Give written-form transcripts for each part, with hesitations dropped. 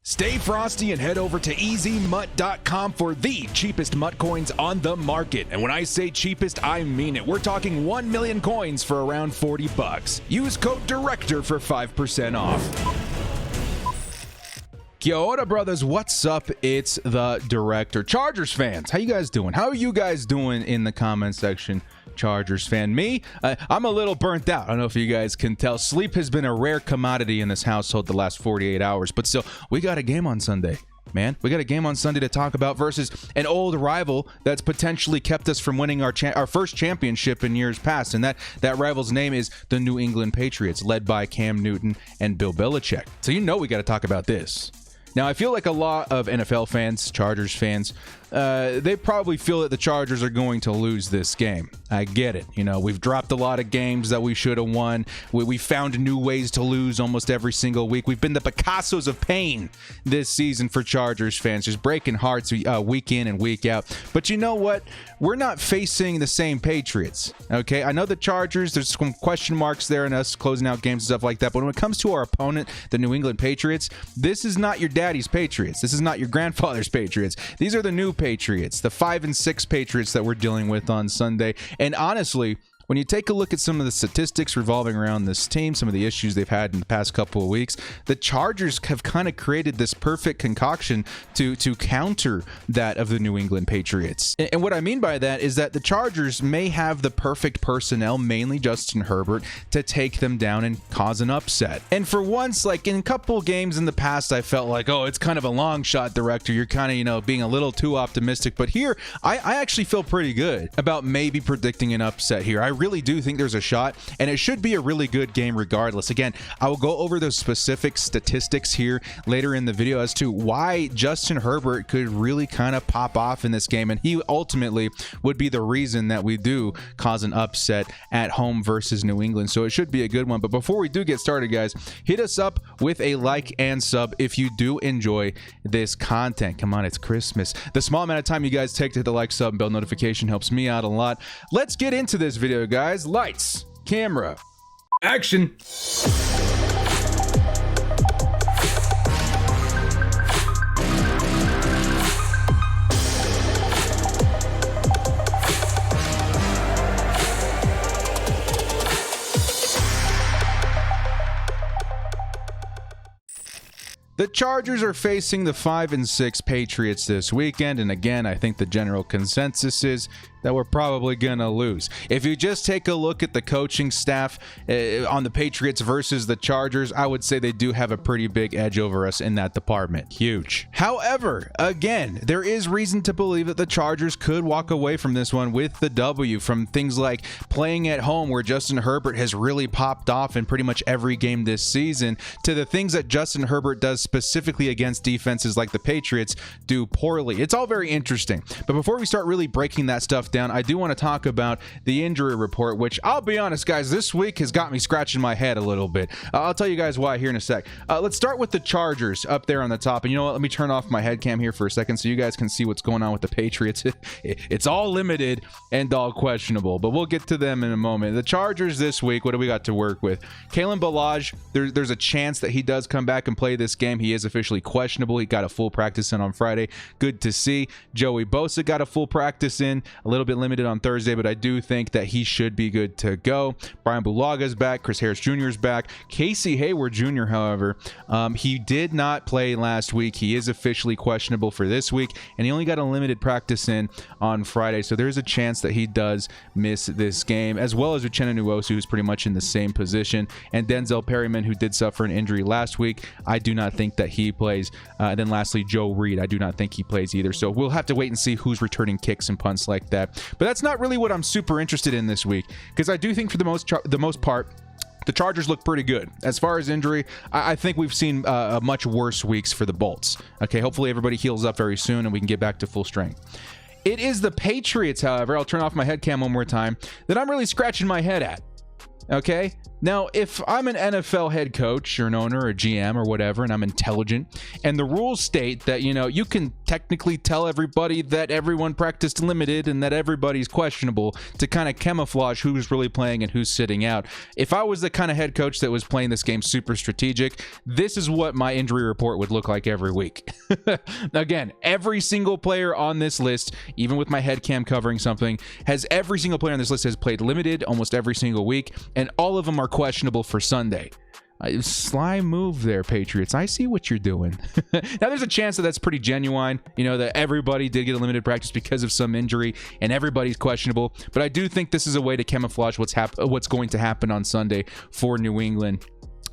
Stay frosty and head over to easymutt.com for the cheapest mutt coins on the market. And when I say cheapest, I mean it. We're talking 1 million coins for around 40 bucks. Use code DIRECTOR for 5% off. Kia ora, brothers. What's up? It's the Director. Chargers fans, how you guys doing? How are you guys doing in the comment section? Chargers fan. Me, I'm a little burnt out. I don't know if you guys can tell. Sleep has been a rare commodity in this household the last 48 hours, but still, we got a game on Sunday. Man, we got a game on Sunday to talk about versus an old rival that's potentially kept us from winning our first championship in years past, and that rival's name is the New England Patriots, led by Cam Newton and Bill Belichick. So you know we got to talk about this. Now, I feel like a lot of NFL fans, Chargers fans, they probably feel that the Chargers are going to lose this game. I get it. You know, we've dropped a lot of games that we should have won. We found new ways to lose almost every single week. We've been the Picassos of pain this season for Chargers fans, just breaking hearts week in and week out. But you know what? We're not facing the same Patriots, okay? I know the Chargers, there's some question marks there in us closing out games and stuff like that, but when it comes to our opponent, the New England Patriots, this is not your daddy's Patriots. This is not your grandfather's Patriots. These are the new Patriots, the 5-6 Patriots that we're dealing with on Sunday. And honestly, when you take a look at some of the statistics revolving around this team, some of the issues they've had in the past couple of weeks, the Chargers have kind of created this perfect concoction to counter that of the New England Patriots. And what I mean by that is that the Chargers may have the perfect personnel, mainly Justin Herbert, to take them down and cause an upset. And for once, like in a couple games in the past, I felt like, oh, it's kind of a long shot, Director. You're kind of, being a little too optimistic. But here, I actually feel pretty good about maybe predicting an upset here. I really do think there's a shot, and it should be a really good game regardless. Again, I will go over those specific statistics here later in the video as to why Justin Herbert could really kind of pop off in this game, and he ultimately would be the reason that we do cause an upset at home versus New England. So it should be a good one. But before we do get started, guys, hit us up with a like and sub if you do enjoy this content. Come on, it's Christmas. The small amount of time you guys take to hit the like, sub, and bell notification helps me out a lot. Let's get into this video, guys. Lights, camera, action. The Chargers are facing the 5-6 Patriots this weekend, and again, I think the general consensus is that we're probably gonna lose. If you just take a look at the coaching staff on the Patriots versus the Chargers, I would say they do have a pretty big edge over us in that department. Huge. However, again, there is reason to believe that the Chargers could walk away from this one with the W, from things like playing at home, where Justin Herbert has really popped off in pretty much every game this season, to the things that Justin Herbert does specifically against defenses like the Patriots do poorly. It's all very interesting. But before we start really breaking that stuff down, I do want to talk about the injury report, which I'll be honest, guys, this week has got me scratching my head a little bit. I'll tell you guys why here in a sec. Let's start with the Chargers up there on the top. And you know what? Let me turn off my head cam here for a second so you guys can see what's going on with the Patriots. It's all limited and all questionable, but we'll get to them in a moment. The Chargers this week, what do we got to work with? Kalen Ballage, there's a chance that he does come back and play this game. He is officially questionable. He got a full practice in on Friday. Good to see. Joey Bosa got a full practice in, a little bit limited on Thursday, but I do think that he should be good to go. Brian Bulaga's back. Chris Harris Jr. is back. Casey Hayward Jr., however, he did not play last week. He is officially questionable for this week, and he only got a limited practice in on Friday, so there's a chance that he does miss this game, as well as Uchenna Nwosu, who's pretty much in the same position, and Denzel Perryman, who did suffer an injury last week. I do not think that he plays. And then lastly, Joe Reed, I do not think he plays either. So we'll have to wait and see who's returning kicks and punts like that. But that's not really what I'm super interested in this week, because I do think for the most part, the Chargers look pretty good. As far as injury, I think we've seen much worse weeks for the Bolts. Okay, hopefully everybody heals up very soon and we can get back to full strength. It is the Patriots, however, I'll turn off my head cam one more time, that I'm really scratching my head at. Okay? Now, if I'm an NFL head coach or an owner or a GM or whatever, and I'm intelligent, and the rules state that, you can technically tell everybody that everyone practiced limited and that everybody's questionable to kind of camouflage who's really playing and who's sitting out. If I was the kind of head coach that was playing this game super strategic, this is what my injury report would look like every week. Again, every single player on this list, even with my head cam covering something, every single player on this list has played limited almost every single week, and all of them are questionable for Sunday. Sly move there, Patriots. I see what you're doing. Now, there's a chance that that's pretty genuine, that everybody did get a limited practice because of some injury and everybody's questionable. But I do think this is a way to camouflage what's going to happen on Sunday for New England.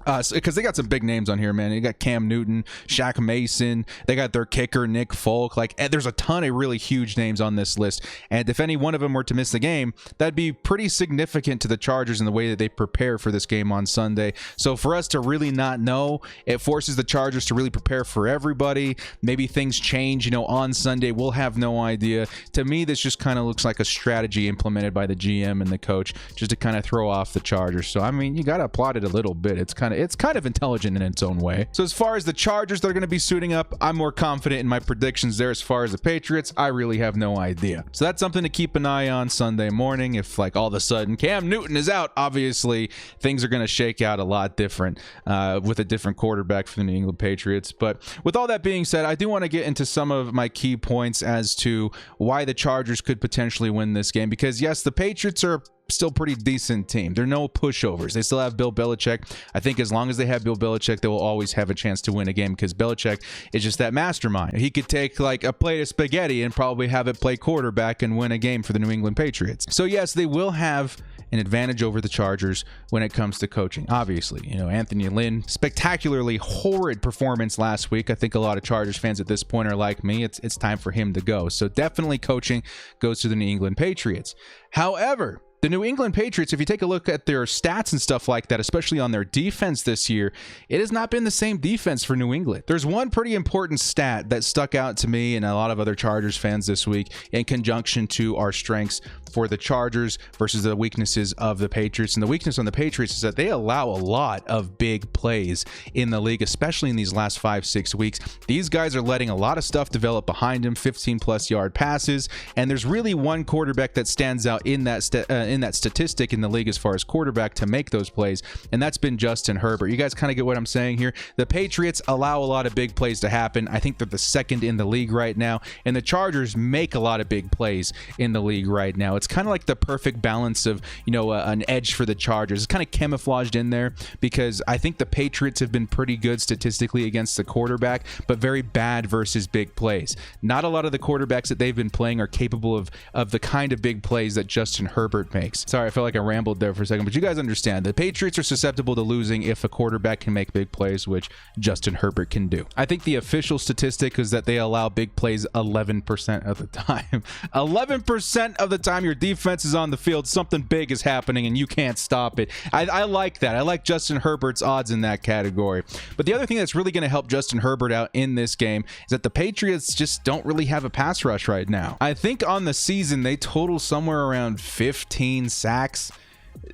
Because they got some big names on here, man. They got Cam Newton, Shaq Mason. They got their kicker, Nick Folk. There's a ton of really huge names on this list. And if any one of them were to miss the game, that'd be pretty significant to the Chargers in the way that they prepare for this game on Sunday. So for us to really not know, it forces the Chargers to really prepare for everybody. Maybe things change, on Sunday. We'll have no idea. To me, this just kind of looks like a strategy implemented by the GM and the coach just to kind of throw off the Chargers. So, you got to applaud it a little bit. It's kind of intelligent in its own way. So as far as the Chargers that are going to be suiting up, I'm more confident in my predictions there. As far as the Patriots, I really have no idea. So that's something to keep an eye on Sunday morning. If all of a sudden Cam Newton is out, obviously things are going to shake out a lot different with a different quarterback for the New England Patriots. But with all that being said, I do want to get into some of my key points as to why the Chargers could potentially win this game. Because yes, the Patriots are still pretty decent team. They're no pushovers. They still have Bill Belichick. I think as long as they have Bill Belichick, they will always have a chance to win a game because Belichick is just that mastermind. He could take a plate of spaghetti and probably have it play quarterback and win a game for the New England Patriots. So yes, they will have an advantage over the Chargers when it comes to coaching. Obviously, Anthony Lynn, spectacularly horrid performance last week. I think a lot of Chargers fans at this point are like me. It's time for him to go. So definitely coaching goes to the New England Patriots. However, the New England Patriots, if you take a look at their stats and stuff like that, especially on their defense this year, it has not been the same defense for New England. There's one pretty important stat that stuck out to me and a lot of other Chargers fans this week in conjunction to our strengths for the Chargers versus the weaknesses of the Patriots. And the weakness on the Patriots is that they allow a lot of big plays in the league, especially in these last 5-6 weeks. These guys are letting a lot of stuff develop behind them, 15+ yard passes. And there's really one quarterback that stands out in that statistic in the league as far as quarterback to make those plays, and that's been Justin Herbert. You guys kind of get what I'm saying here. The Patriots allow a lot of big plays to happen. I think they're the second in the league right now, and the Chargers make a lot of big plays in the league right now. It's kind of like the perfect balance of, an edge for the Chargers. It's kind of camouflaged in there because I think the Patriots have been pretty good statistically against the quarterback, but very bad versus big plays. Not a lot of the quarterbacks that they've been playing are capable of the kind of big plays that Justin Herbert makes. Sorry, I felt like I rambled there for a second, but you guys understand. The Patriots are susceptible to losing if a quarterback can make big plays, which Justin Herbert can do. I think the official statistic is that they allow big plays 11% of the time. 11% of the time your defense is on the field, something big is happening and you can't stop it. I like that. I like Justin Herbert's odds in that category. But the other thing that's really going to help Justin Herbert out in this game is that the Patriots just don't really have a pass rush right now. I think on the season they total somewhere around 15 sacks.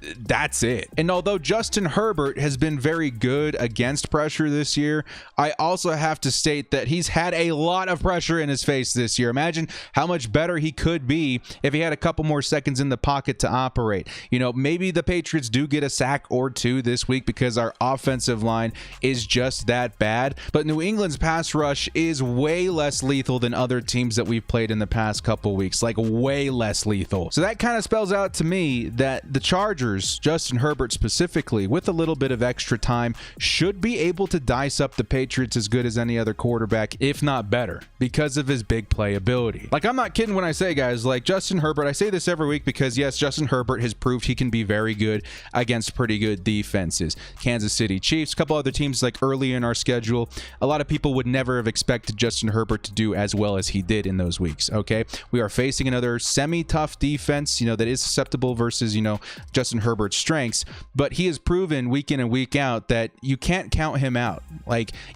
That's it. And although Justin Herbert has been very good against pressure this year, I also have to state that he's had a lot of pressure in his face this year. Imagine how much better he could be if he had a couple more seconds in the pocket to operate. Maybe the Patriots do get a sack or two this week because our offensive line is just that bad. But New England's pass rush is way less lethal than other teams that we've played in the past couple weeks, like way less lethal. So that kind of spells out to me that the Chargers, Justin Herbert specifically, with a little bit of extra time, should be able to dice up the Patriots as good as any other quarterback, if not better, because of his big play ability. I'm not kidding when I say, guys, Justin Herbert, I say this every week because, yes, Justin Herbert has proved he can be very good against pretty good defenses. Kansas City Chiefs, a couple other teams early in our schedule. A lot of people would never have expected Justin Herbert to do as well as he did in those weeks, okay? We are facing another semi-tough defense, that is susceptible versus, Justin Herbert's strengths, but he has proven week in and week out that you can't count him out.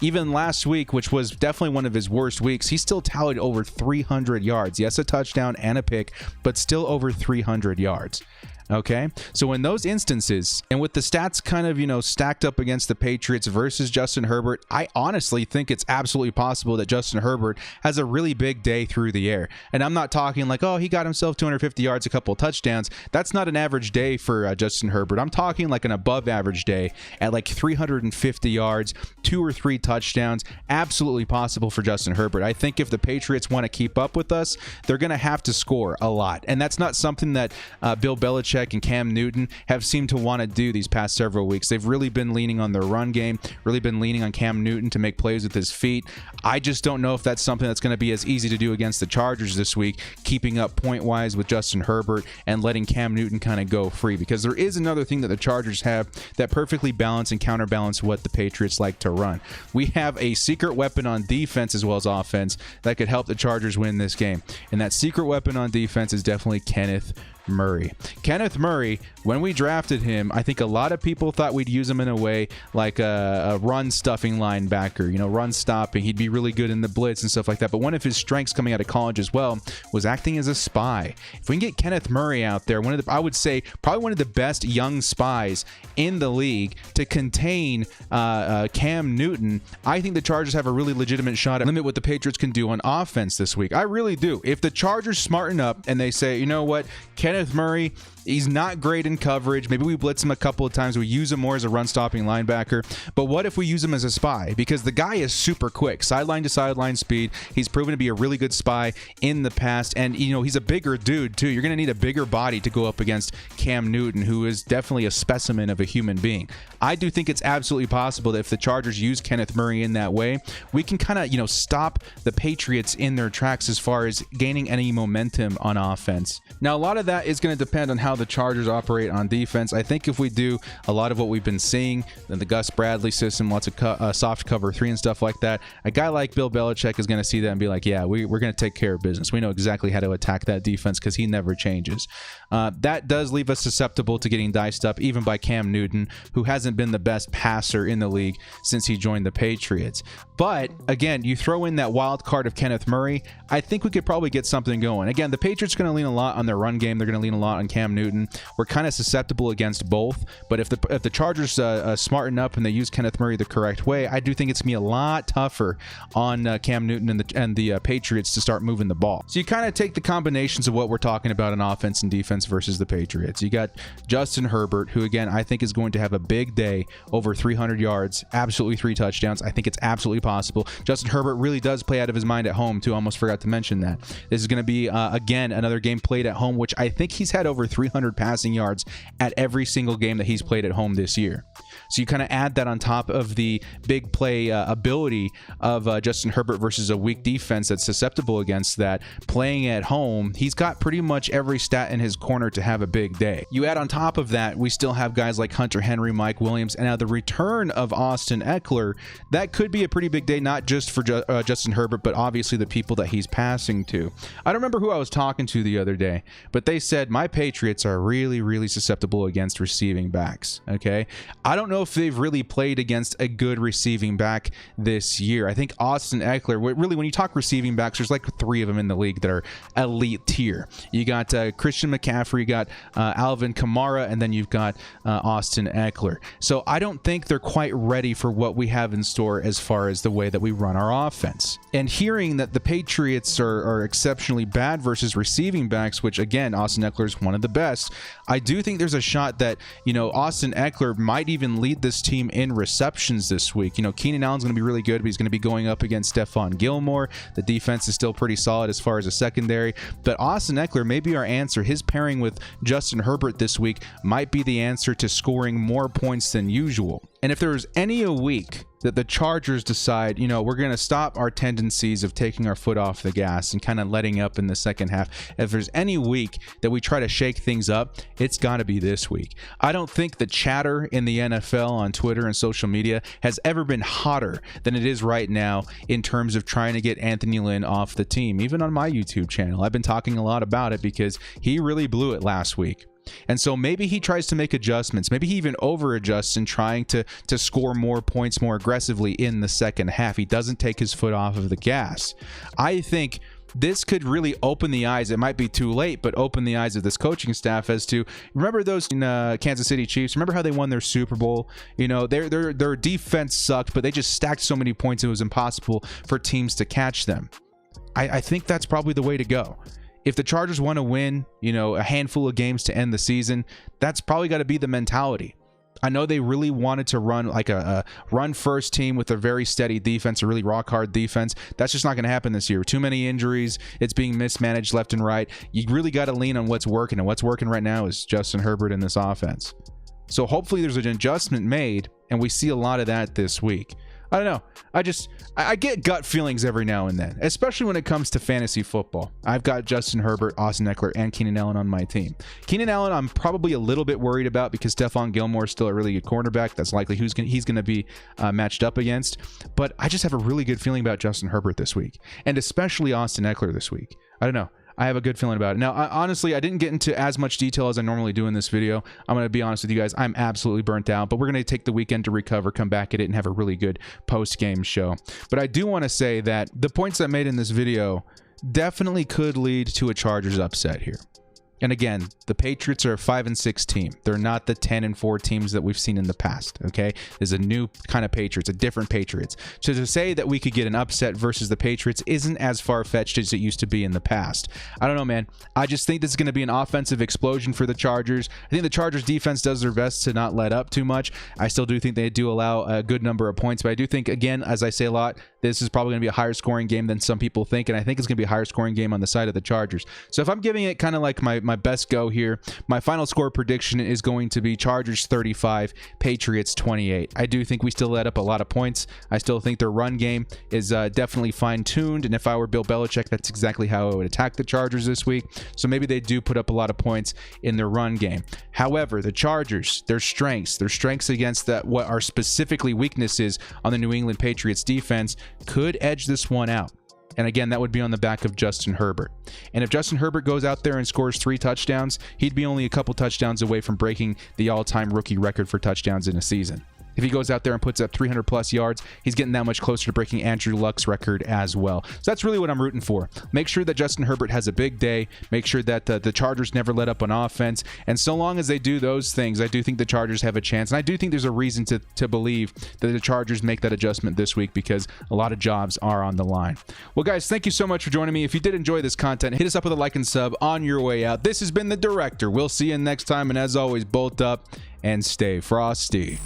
Even last week, which was definitely one of his worst weeks, he still tallied over 300 yards. Yes, a touchdown and a pick, but still over 300 yards. Okay, so in those instances, and with the stats kind of, stacked up against the Patriots versus Justin Herbert, I honestly think it's absolutely possible that Justin Herbert has a really big day through the air. And I'm not talking like, oh, he got himself 250 yards, a couple of touchdowns. That's not an average day for Justin Herbert. I'm talking like an above average day at like 350 yards, 2 or 3 touchdowns. Absolutely possible for Justin Herbert. I think if the Patriots want to keep up with us, they're going to have to score a lot. And that's not something that Bill Belichick and Cam Newton have seemed to want to do these past several weeks. They've really been leaning on their run game, really been leaning on Cam Newton to make plays with his feet. I just don't know if that's something that's going to be as easy to do against the Chargers this week, keeping up point-wise with Justin Herbert and letting Cam Newton kind of go free, because there is another thing that the Chargers have that perfectly balance and counterbalance what the Patriots like to run. We have a secret weapon on defense as well as offense that could help the Chargers win this game, and that secret weapon on defense is definitely Kenneth Murray. Kenneth Murray, when we drafted him, I think a lot of people thought we'd use him in a way like a run-stuffing linebacker, run-stopping. He'd be really good in the blitz and stuff like that. But one of his strengths coming out of college as well was acting as a spy. If we can get Kenneth Murray out there, I would say probably one of the best young spies in the league to contain Cam Newton, I think the Chargers have a really legitimate shot at limit what the Patriots can do on offense this week. I really do. If the Chargers smarten up and they say, you know what, Kenneth Murray, he's not great in coverage. Maybe we blitz him a couple of times. We use him more as a run-stopping linebacker. But what if we use him as a spy? Because the guy is super quick, sideline to sideline speed. He's proven to be a really good spy in the past. And, he's a bigger dude, too. You're going to need a bigger body to go up against Cam Newton, who is definitely a specimen of a human being. I do think it's absolutely possible that if the Chargers use Kenneth Murray in that way, we can kind of, stop the Patriots in their tracks as far as gaining any momentum on offense. Now, a lot of that is going to depend on how the Chargers operate on defense. I think if we do a lot of what we've been seeing in the Gus Bradley system, lots of soft cover 3 and stuff like that, a guy like Bill Belichick is going to see that and be like, yeah, we're going to take care of business. We know exactly how to attack that defense because he never changes. That does leave us susceptible to getting diced up even by Cam Newton, who hasn't been the best passer in the league since he joined the Patriots. But again, you throw in that wild card of Kenneth Murray, I think we could probably get something going. Again, the Patriots are going to lean a lot on their run game. They're going to lean a lot on Cam Newton. We're kind of susceptible against both, but if the Chargers smarten up and they use Kenneth Murray the correct way, I do think it's going to be a lot tougher on Cam Newton and the Patriots to start moving the ball. So you kind of take the combinations of what we're talking about in offense and defense versus the Patriots. You got Justin Herbert, who again I think is going to have a big day, over 300 yards, absolutely 3 touchdowns. I think it's absolutely possible. Justin Herbert really does play out of his mind at home too. Almost forgot to mention that. This is going to be again another game played at home, which I think he's had over 300 passing yards at every single game that he's played at home this year. So you kind of add that on top of the big play ability of Justin Herbert versus a weak defense that's susceptible against that. Playing at home, he's got pretty much every stat in his corner to have a big day. You add on top of that, we still have guys like Hunter Henry, Mike Williams, and now the return of Austin Eckler. That could be a pretty big day, not just for Justin Herbert, but obviously the people that he's passing to. I don't remember who I was talking to the other day, but they said my Patriots are really, really susceptible against receiving backs. Okay, I don't know if they've really played against a good receiving back this year. I think Austin Eckler, really, when you talk receiving backs, there's like 3 of them in the league that are elite tier. You got Christian McCaffrey, you got Alvin Kamara, and then you've got Austin Eckler. So I don't think they're quite ready for what we have in store as far as the way that we run our offense. And hearing that the Patriots are exceptionally bad versus receiving backs, which again, Austin Eckler is one of the best, I do think there's a shot that, Austin Eckler might even lead this team in receptions this week. Keenan Allen's going to be really good, but he's going to be going up against Stephon Gilmore. The defense is still pretty solid as far as a secondary, but Austin Eckler may be our answer. His pairing with Justin Herbert this week might be the answer to scoring more points than usual. And if there's any a week that the Chargers decide, we're going to stop our tendencies of taking our foot off the gas and kind of letting up in the second half, if there's any week that we try to shake things up, it's got to be this week. I don't think the chatter in the NFL on Twitter and social media has ever been hotter than it is right now in terms of trying to get Anthony Lynn off the team. Even on my YouTube channel, I've been talking a lot about it because he really blew it last week. And so maybe he tries to make adjustments. Maybe he even over adjusts in trying to score more points more aggressively in the second half. He doesn't take his foot off of the gas. I think this could really open the eyes. It might be too late, but open the eyes of this coaching staff as to, remember those Kansas City Chiefs? Remember how they won their Super Bowl? You know, their defense sucked, but they just stacked so many points it was impossible for teams to catch them. I think that's probably the way to go. If the Chargers want to win, you know, a handful of games to end the season, that's probably got to be the mentality. I know they really wanted to run like a run-first team with a very steady defense, a really rock-hard defense. That's just not going to happen this year. Too many injuries. It's being mismanaged left and right. You really got to lean on what's working, and what's working right now is Justin Herbert in this offense. So hopefully there's an adjustment made, and we see a lot of that this week. I don't know. I get gut feelings every now and then, especially when it comes to fantasy football. I've got Justin Herbert, Austin Eckler, and Keenan Allen on my team. Keenan Allen, I'm probably a little bit worried about because Stephon Gilmore is still a really good cornerback. That's likely he's going to be matched up against. But I just have a really good feeling about Justin Herbert this week, and especially Austin Eckler this week. I don't know. I have a good feeling about it. Now, honestly, I didn't get into as much detail as I normally do in this video. I'm going to be honest with you guys. I'm absolutely burnt out, but we're going to take the weekend to recover, come back at it, and have a really good post-game show. But I do want to say that the points I made in this video definitely could lead to a Chargers upset here. And again, the Patriots are a 5-6 team. They're not the 10-4 teams that we've seen in the past, okay? There's a new kind of Patriots, a different Patriots. So to say that we could get an upset versus the Patriots isn't as far-fetched as it used to be in the past. I don't know, man. I just think this is going to be an offensive explosion for the Chargers. I think the Chargers defense does their best to not let up too much. I still do think they do allow a good number of points, but I do think, again, as I say a lot, this is probably going to be a higher scoring game than some people think, and I think it's going to be a higher scoring game on the side of the Chargers. So if I'm giving it kind of like my best go here, my final score prediction is going to be Chargers 35, Patriots 28. I do think we still let up a lot of points. I still think their run game is definitely fine-tuned, and if I were Bill Belichick, that's exactly how I would attack the Chargers this week. So maybe they do put up a lot of points in their run game. However, the Chargers, their strengths against what are specifically weaknesses on the New England Patriots defense could edge this one out. And again, that would be on the back of Justin Herbert. And if Justin Herbert goes out there and scores 3 touchdowns, he'd be only a couple touchdowns away from breaking the all-time rookie record for touchdowns in a season. If he goes out there and puts up 300 plus yards, he's getting that much closer to breaking Andrew Luck's record as well. So that's really what I'm rooting for. Make sure that Justin Herbert has a big day. Make sure that the Chargers never let up on offense. And so long as they do those things, I do think the Chargers have a chance. And I do think there's a reason to believe that the Chargers make that adjustment this week because a lot of jobs are on the line. Well, guys, thank you so much for joining me. If you did enjoy this content, hit us up with a like and sub on your way out. This has been The Director. We'll see you next time. And as always, bolt up and stay frosty.